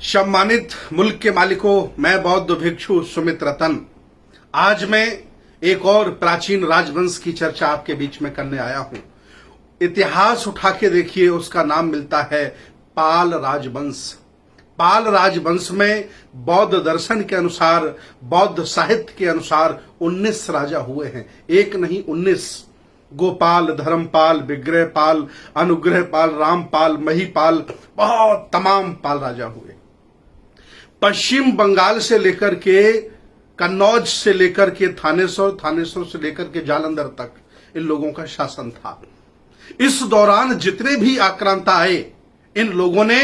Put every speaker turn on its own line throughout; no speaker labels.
सम्मानित मुल्क के मालिकों, मैं बौद्ध भिक्षु सुमित रतन आज मैं एक और प्राचीन राजवंश की चर्चा आपके बीच में करने आया हूं। इतिहास उठा के देखिए, उसका नाम मिलता है पाल राजवंश। पाल राजवंश में बौद्ध दर्शन के अनुसार, बौद्ध साहित्य के अनुसार 19 राजा हुए हैं। एक नहीं 19। गोपाल, धर्मपाल, विग्रहपाल, अनुग्रहपाल, रामपाल, महिपाल, बहुत तमाम पाल राजा हुए। पश्चिम बंगाल से लेकर के कन्नौज से लेकर के थानेश्वर, थानेश्वर से लेकर के जालंधर तक इन लोगों का शासन था। इस दौरान जितने भी आक्रांता आए, इन लोगों ने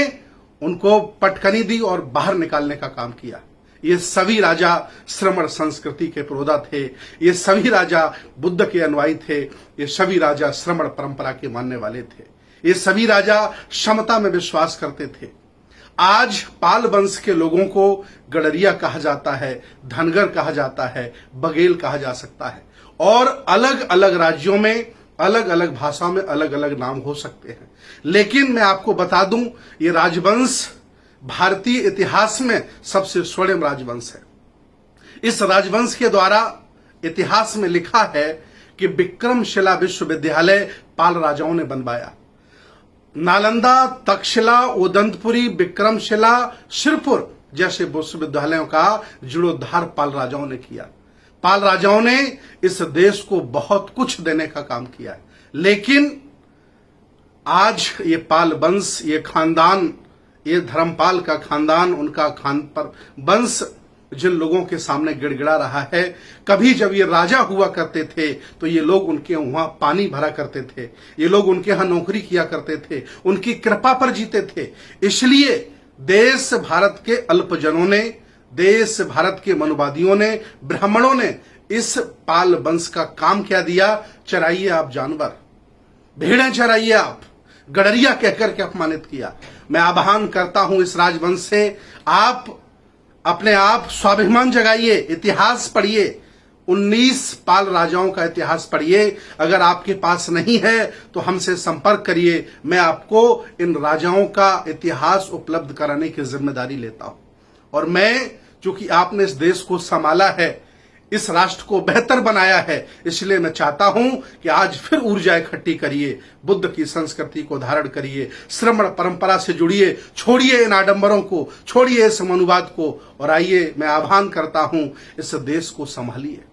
उनको पटकनी दी और बाहर निकालने का काम किया। ये सभी राजा श्रमण संस्कृति के पुरोधा थे। ये सभी राजा बुद्ध के अनुयायी थे। ये सभी राजा श्रमण परंपरा के मानने वाले थे। ये सभी राजा समता में विश्वास करते थे। आज पाल वंश के लोगों को गडरिया कहा जाता है, धनगर कहा जाता है, बघेल कहा जा सकता है, और अलग अलग राज्यों में अलग अलग भाषा में अलग अलग नाम हो सकते हैं। लेकिन मैं आपको बता दूं, ये राजवंश भारतीय इतिहास में सबसे स्वर्णिम राजवंश है। इस राजवंश के द्वारा इतिहास में लिखा है कि विक्रमशिला विश्वविद्यालय पाल राजाओं ने बनवाया। नालंदा, तक्षशिला, उदंतपुरी, विक्रमशिला, सिरपुर जैसे विश्वविद्यालयों का जीर्णोद्धार पाल राजाओं ने किया। पाल राजाओं ने इस देश को बहुत कुछ देने का काम किया है। लेकिन आज ये पाल वंश, ये खानदान, ये धर्मपाल का खानदान, उनका वंश जिन लोगों के सामने गिड़गिड़ा रहा है, कभी जब ये राजा हुआ करते थे तो ये लोग उनके वहां पानी भरा करते थे, ये लोग उनके यहां नौकरी किया करते थे, उनकी कृपा पर जीते थे। इसलिए देश भारत के अल्पजनों ने, देश भारत के मनुवादियों ने, ब्राह्मणों ने इस पाल वंश का काम क्या दिया? चराइए आप जानवर, भेड़ें चराइए आप, गडरिया कहकर के अपमानित किया। मैं आह्वान करता हूं इस राजवंश से, आप अपने आप स्वाभिमान जगाइए, इतिहास पढ़िए, 19 पाल राजाओं का इतिहास पढ़िए। अगर आपके पास नहीं है तो हमसे संपर्क करिए, मैं आपको इन राजाओं का इतिहास उपलब्ध कराने की जिम्मेदारी लेता हूं। और मैं, चूंकि आपने इस देश को संभाला है, इस राष्ट्र को बेहतर बनाया है, इसलिए मैं चाहता हूं कि आज फिर ऊर्जा इकट्ठी करिए, बुद्ध की संस्कृति को धारण करिए, श्रमण परंपरा से जुड़िए, छोड़िए इन आडंबरों को, छोड़िए इस मनुवाद को, और आइए मैं आह्वान करता हूं, इस देश को संभालिए।